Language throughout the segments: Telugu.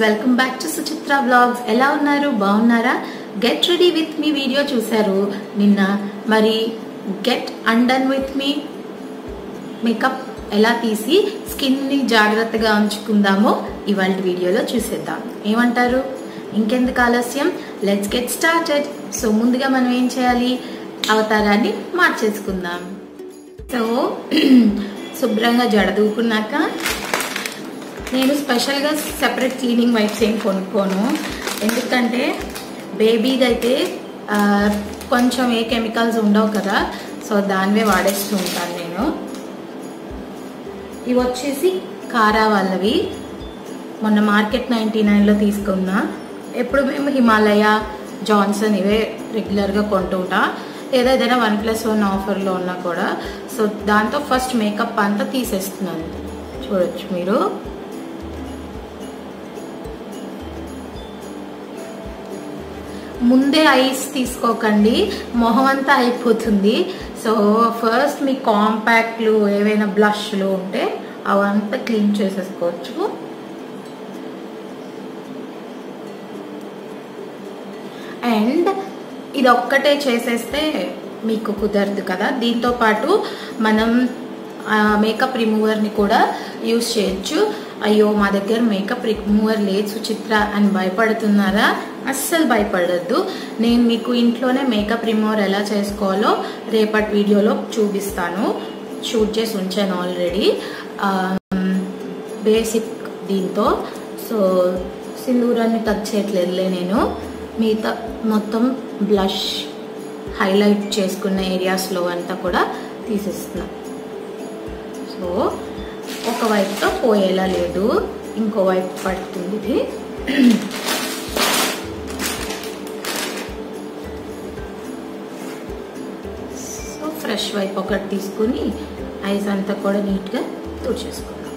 Welcome back to Suchitra vlogs. ఎలా ఉన్నారు? బాగున్నారా? Get ready with me video చూసారు నిన్న. మరి get undone with me makeup ఎలా తీసి స్కిన్ ని జాగ్రత్తగా ఉంచుకుందామో ఇవాళ వీడియోలో చూసేద్దాం. ఏమంటారు? ఇంకెందుకు ఆలస్యం, లెట్స్ గెట్ స్టార్టెడ్. సో ముందుగా మనం ఏం చేయాలి? అవతారాన్ని మార్చేసుకుందాం. సో శుభ్రంగా జడదూకున్నాక నేను స్పెషల్గా సెపరేట్ క్లీనింగ్ వైప్స్ ఏం కొనుక్కోను. ఎందుకంటే బేబీది అయితే కొంచెం ఏ కెమికల్స్ ఉండవు కదా, సో దానివే వాడేస్తూ ఉంటాను నేను. ఇవి వచ్చేసి కారా వాళ్ళవి. మొన్న మార్కెట్ 99లో తీసుకున్నా. ఎప్పుడు మేము హిమాలయ, జాన్సన్ ఇవే రెగ్యులర్గా కొంటుంటా, లేదా ఏదైనా 1+1 ఆఫర్లో ఉన్నా కూడా. సో దాంతో ఫస్ట్ మేకప్ అంతా తీసేస్తున్నాను. చూడొచ్చు మీరు. ముందే ఐస్ తీసుకోకండి, మొహం అంతా అయిపోతుంది. సో ఫస్ట్ మీ కాంపాక్ట్లు ఏవైనా బ్లష్లు ఉంటే అవంతా క్లీన్ చేసేసుకోవచ్చు. అండ్ ఇది ఒక్కటే చేసేస్తే మీకు కుదరదు కదా, దీంతో పాటు మనం మేకప్ రిమూవర్ని కూడా యూజ్ చేయొచ్చు. అయ్యో మా దగ్గర మేకప్ రిమూవర్ లేదు సుచిత్ర అని భయపడుతున్నారా? అస్సలు భయపడద్దు. నేను మీకు ఇంట్లోనే మేకప్ రిమూవర్ ఎలా చేసుకోవాలో రేపటి వీడియోలో చూపిస్తాను. షూట్ చేసి ఉంచాను ఆల్రెడీ. బేసిక్ దీంతో. సో సింధూరాన్ని టచ్ చేయట్లేదులే నేను. మిగతా మొత్తం బ్లష్ హైలైట్ చేసుకున్న ఏరియాస్లో అంతా కూడా తీసేస్తున్నా. సో ఒక వైపుతో పోయేలా లేదు, ఇంకో వైపు పడుతుంది ఇది. సో ఫ్రెష్ వైపు ఒకటి తీసుకుని ఐస్ అంతా కూడా నీట్గా తుడిచేసుకుందాం.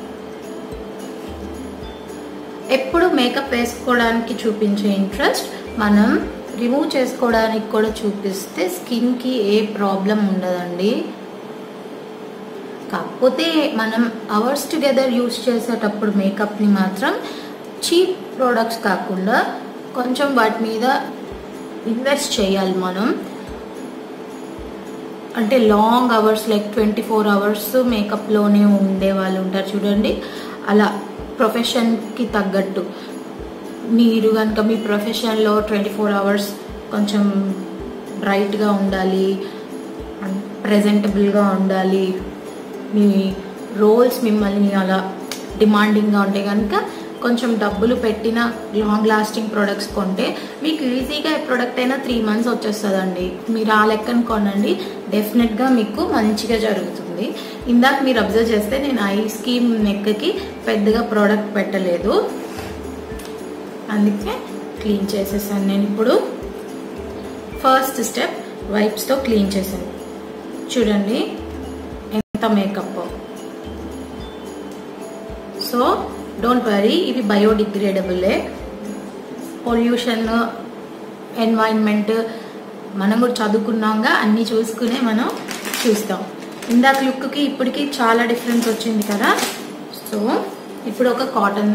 ఎప్పుడు మేకప్ వేసుకోవడానికి చూపించే ఇంట్రెస్ట్ మనం రిమూవ్ చేసుకోవడానికి కూడా చూపిస్తే స్కిన్కి ఏ ప్రాబ్లం ఉండదండి. కాకపోతే మనం అవర్స్ టుగెదర్ యూజ్ చేసేటప్పుడు మేకప్ని మాత్రం చీప్ ప్రోడక్ట్స్ కాకుండా కొంచెం వాటి మీద ఇన్వెస్ట్ చేయాలి మనం. అంటే లాంగ్ అవర్స్, లైక్ 24 అవర్స్ మేకప్లోనే ఉండే వాళ్ళు ఉంటారు చూడండి. అలా ప్రొఫెషన్కి తగ్గట్టు మీరు కనుక మీ ప్రొఫెషన్లో 24 అవర్స్ కొంచెం బ్రైట్గా ఉండాలి, ప్రెజెంటబుల్గా ఉండాలి, మీ రోల్స్ మిమ్మల్ని అలా డిమాండింగ్గా ఉంటే కనుక కొంచెం డబ్బులు పెట్టిన లాంగ్ లాస్టింగ్ ప్రొడక్ట్స్ కొంటే మీకు ఈజీగా ఏ ప్రోడక్ట్ అయినా 3 months వచ్చేస్తుందండి. మీరు ఆ లెక్కను కొనండి, డెఫినెట్గా మీకు మంచిగా జరుగుతుంది. ఇందాక మీరు అబ్జర్వ్ చేస్తే నేను ఐస్కి నెక్కి పెద్దగా ప్రోడక్ట్ పెట్టలేదు, అందుకే క్లీన్ చేసేసాను నేను. ఇప్పుడు ఫస్ట్ స్టెప్ వైప్స్తో క్లీన్ చేశాను. చూడండి ఎంత మేకప్. సో డోంట్ వరీ, ఇవి బయోడిగ్రేడబులే. పొల్యూషన్, ఎన్వైరన్మెంట్ మనం కూడా చదువుకున్నాంగా, అన్నీ చూసుకునే మనం చూస్తాం. ఇందాక లుక్కి ఇప్పటికి చాలా డిఫరెన్స్ వచ్చింది కదా. సో ఇప్పుడు ఒక కాటన్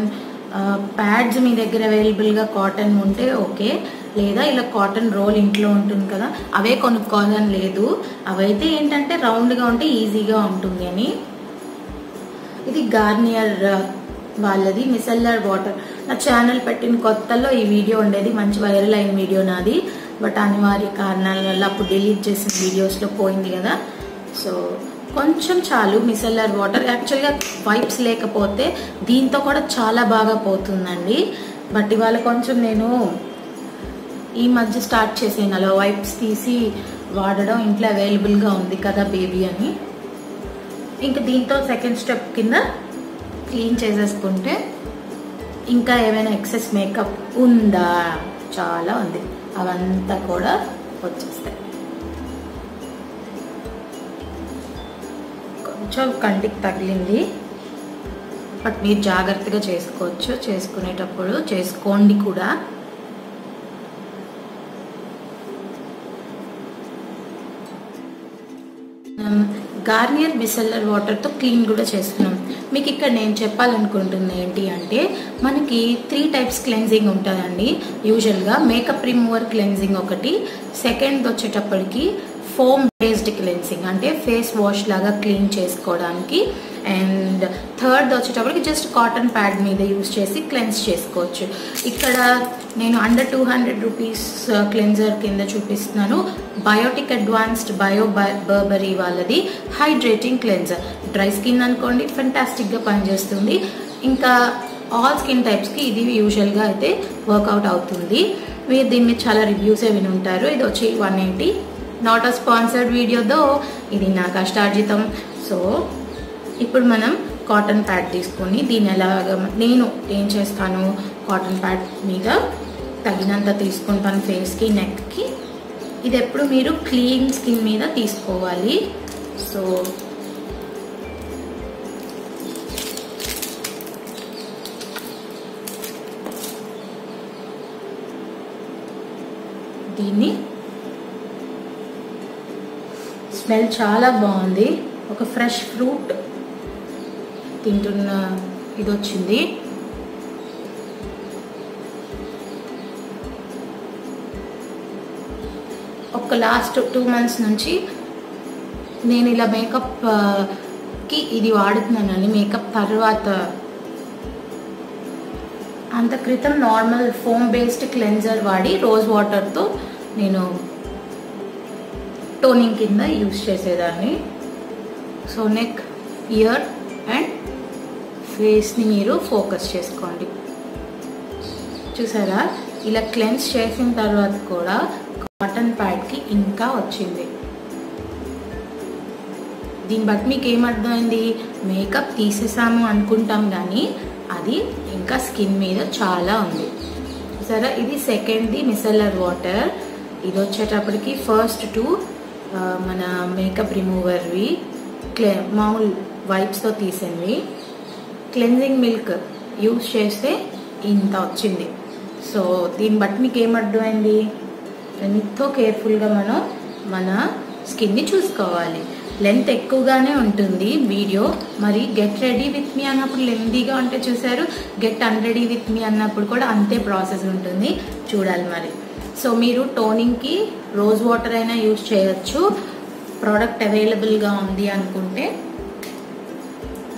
ప్యాడ్స్ మీ దగ్గర అవైలబుల్గా కాటన్ ఉంటే ఓకే, లేదా ఇలా కాటన్ రోల్ ఇంట్లో ఉంటుంది కదా, అవే కొనుక్కోవాలని లేదు. అవైతే ఏంటంటే రౌండ్గా ఉంటే ఈజీగా ఉంటుంది అని. ఇది గార్నియర్ వాళ్ళది మిసెల్లర్ వాటర్. నా ఛానల్ పెట్టిన కొత్తలో ఈ వీడియో ఉండేది, మంచి వైరల్ అయిన వీడియో నాది. బట్ అనివార్య కారణాల వల్ల అప్పుడు డిలీట్ చేసిన వీడియోస్లో పోయింది కదా. సో కొంచెం చాలు మిసెల్లర్ వాటర్. యాక్చువల్గా వైప్స్ లేకపోతే దీంతో కూడా చాలా బాగా పోతుందండి. బట్ ఇవాళ కొంచెం నేను ఈ మధ్య స్టార్ట్ చేసాను అలా వైప్స్ తీసి వాడడం, ఇంట్లో అవైలబుల్గా ఉంది కదా బేబీ అని. ఇంకా దీంతో సెకండ్ స్టెప్ కింద క్లీన్ చేసేసుకుంటే ఇంకా ఏమైనా ఎక్సెస్ మేకప్ ఉందా, చాలా ఉంది, అవంతా కూడా వచ్చేస్తాయి. కొంచెం కంటికి తగిలింది, బట్ మీరు జాగ్రత్తగా చేసుకోవచ్చు. చేసుకునేటప్పుడు చేసుకోండి కూడా. గార్నియర్ మిసెల్లర్ వాటర్తో క్లీన్ కూడా చేస్తున్నాం. మీకు ఇక్కడ నేను చెప్పాలనుకుంటున్నా ఏంటి అంటే, మనకి 3 టైప్స్ క్లెన్జింగ్ ఉంటుందండి యూజువల్గా. మేకప్ రిమూవర్ క్లెన్జింగ్ ఒకటి, సెకండ్ వచ్చేటప్పటికి ఫోమ్ బేస్డ్ క్లెన్సింగ్ అంటే ఫేస్ వాష్ లాగా క్లీన్ చేసుకోవడానికి, అండ్ థర్డ్ వచ్చేటప్పటికి జస్ట్ కాటన్ ప్యాడ్ మీద యూజ్ చేసి క్లెన్స్ చేసుకోవచ్చు. ఇక్కడ నేను అండర్ 200 రూపీస్ క్లెన్జర్ కింద చూపిస్తున్నాను. బయోటిక్ అడ్వాన్స్డ్ బర్బరీ వాళ్ళది హైడ్రేటింగ్ క్లెన్జర్. డ్రై స్కిన్ అనుకోండి ఫెంటాస్టిక్గా పనిచేస్తుంది. ఇంకా ఆల్ స్కిన్ టైప్స్కి ఇది యూజువల్గా అయితే వర్కౌట్ అవుతుంది. మీరు దీని మీద చాలా రివ్యూసే విని ఉంటారు. ఇది వచ్చి 180. నాట్ అ స్పాన్సర్డ్ వీడియోతో, ఇది నా కష్టార్జితం. సో ఇప్పుడు మనం కాటన్ ప్యాడ్ తీసుకొని దీన్ని ఎలాగ నేను ఏం చేస్తాను, కాటన్ ప్యాడ్ మీద తగినంత తీసుకుంటాను ఫేస్కి, నెక్కి. ఇది ఎప్పుడు మీరు క్లీన్ స్కిన్ మీద తీసుకోవాలి. సో దీన్ని స్మెల్ చాలా బాగుంది. ఒక ఫ్రెష్ ఫ్రూట్ తింటున్న ఇది వచ్చింది. ఒక లాస్ట్ 2 months నుంచి నేను ఇలా మేకప్కి ఇది వాడుతున్నానండి. మేకప్ తర్వాత అంత క్రితం నార్మల్ ఫోమ్ బేస్డ్ క్లెన్జర్ వాడి రోజ్ వాటర్తో నేను టోనింగ్ కింద యూజ్ చేసేదాన్ని. సో నెక్, ఇయర్ అండ్ ఫేస్ని మీరు ఫోకస్ చేసుకోండి. చూసారా, ఇలా క్లెన్స్ చేసిన తర్వాత కూడా కాటన్ ప్యాడ్కి ఇంకా వచ్చింది. దీన్ని బట్టి మీకు ఏమర్థమైంది, మేకప్ తీసేసాము అనుకుంటాం కానీ అది ఇంకా స్కిన్ మీద చాలా ఉంది. సరే, ఇది సెకండ్ది మిసెల్లర్ వాటర్. ఇది వచ్చేటప్పటికి ఫస్ట్ 2 మన మేకప్ రిమూవర్వి మామూలు వైప్స్తో తీసినవి. క్లెన్జింగ్ మిల్క్ యూజ్ చేస్తే ఇంత వచ్చింది. సో దీన్ని బట్టి మీకు ఏమర్థమైంది, ఎంతో కేర్ఫుల్గా మనం మన స్కిన్ని చూసుకోవాలి. లెంత్ ఎక్కువగానే ఉంటుంది వీడియో. మరి గెట్ రెడీ విత్ మీ అన్నప్పుడు లెంతీగా ఉంటే చూసారు, గెట్ అన్రెడీ విత్ మీ అన్నప్పుడు కూడా అంతే ప్రాసెస్ ఉంటుంది, చూడాలి మరి. సో మీరు టోనింగ్కి రోజ్ వాటర్ అయినా యూజ్ చేయొచ్చు. ప్రోడక్ట్ అవైలబుల్గా ఉంది అనుకుంటే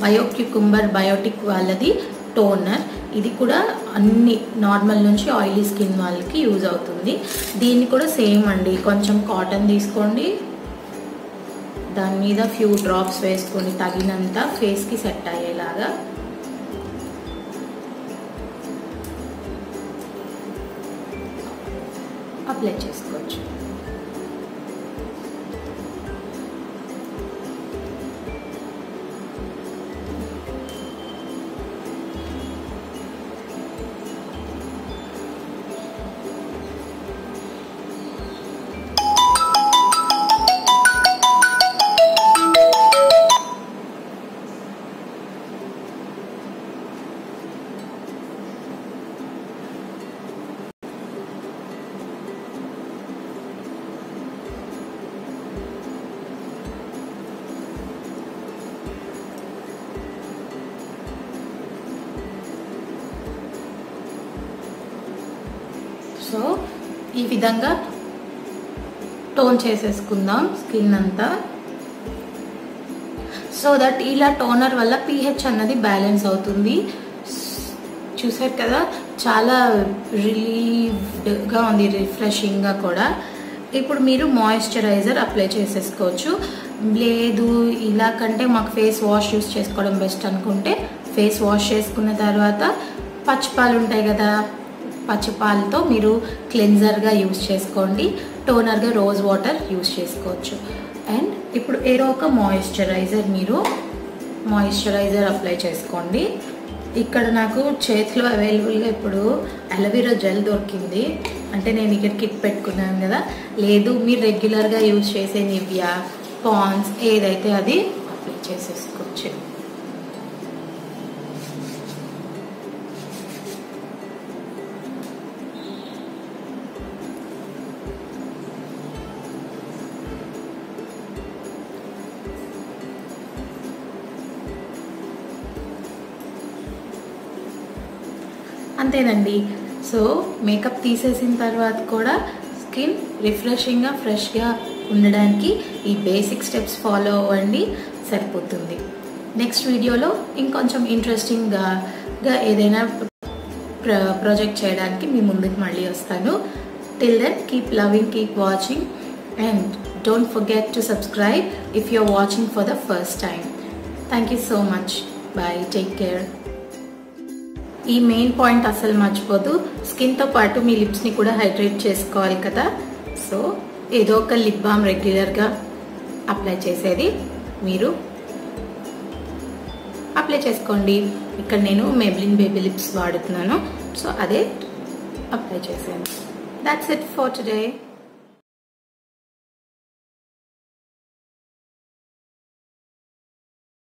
బయోక్యుకుంబర్ బయోటిక్ వాళ్ళది టోనర్. ఇది కూడా అన్ని నార్మల్ నుంచి ఆయిలీ స్కిన్ వాళ్ళకి యూజ్ అవుతుంది. దీన్ని కూడా సేమ్ అండి, కొంచెం కాటన్ తీసుకోండి, దాని మీద ఫ్యూ డ్రాప్స్ వేసుకొని తగినంత ఫేస్కి సెట్ అయ్యేలాగా అప్లై చేసుకోవచ్చు. సో ఈ విధంగా టోన్ చేసేసుకుందాం స్కిన్ అంతా. సో దట్ ఇలా టోనర్ వల్ల pH అన్నది బ్యాలెన్స్ అవుతుంది. చూసారు కదా, చాలా రిలీవ్డ్గా ఉంది, రిఫ్రెషింగ్గా కూడా. ఇప్పుడు మీరు మాయిశ్చరైజర్ అప్లై చేసేసుకోవచ్చు. లేదు ఇలా కంటే మాకు ఫేస్ వాష్ యూస్ చేసుకోవడం బెస్ట్ అనుకుంటే ఫేస్ వాష్ చేసుకున్న తర్వాత పచ్చిపాలు ఉంటాయి కదా, పచ్చిపాలతో మీరు క్లెన్జర్గా యూజ్ చేసుకోండి, టోనర్గా రోజ్ వాటర్ యూజ్ చేసుకోవచ్చు. అండ్ ఇప్పుడు ఏదో ఒక మాయిశ్చరైజర్ అప్లై చేసుకోండి. ఇక్కడ నాకు చేతిలో అవైలబుల్గా ఇప్పుడు అలోవెరా జెల్ దొరికింది, అంటే నేను ఇక్కడ కిట్ పెట్టుకున్నాను కదా. లేదు మీరు రెగ్యులర్గా యూజ్ చేసే నివియా, పాండ్స్ ఏదైతే అది అప్లై చేసేసుకోవచ్చు. అంతేనండి. సో మేకప్ తీసేసిన తర్వాత కూడా స్కిన్ రిఫ్రెషింగ్గా ఫ్రెష్గా ఉండడానికి ఈ బేసిక్ స్టెప్స్ ఫాలో అవ్వండి, సరిపోతుంది. నెక్స్ట్ వీడియోలో ఇంకొంచెం ఇంట్రెస్టింగ్గా ఏదైనా ప్రాజెక్ట్ చేయడానికి మీ ముందుకు మళ్ళీ వస్తాను. Till then keep loving, keep watching and don't forget to subscribe if you are watching for the first time. Thank you so much. Bye, take care. ఈ మెయిన్ పాయింట్ అసలు మర్చిపోదు, స్కిన్తో పాటు మీ లిప్స్ని కూడా హైడ్రేట్ చేసుకోవాలి కదా. సో ఏదో ఒక లిప్ బామ్ రెగ్యులర్గా అప్లై చేసేది మీరు అప్లై చేసుకోండి. ఇక్కడ నేను మెబ్లిన్ బేబీ లిప్స్ వాడుతున్నాను, సో అదే అప్లై చేశాను. That's it for today.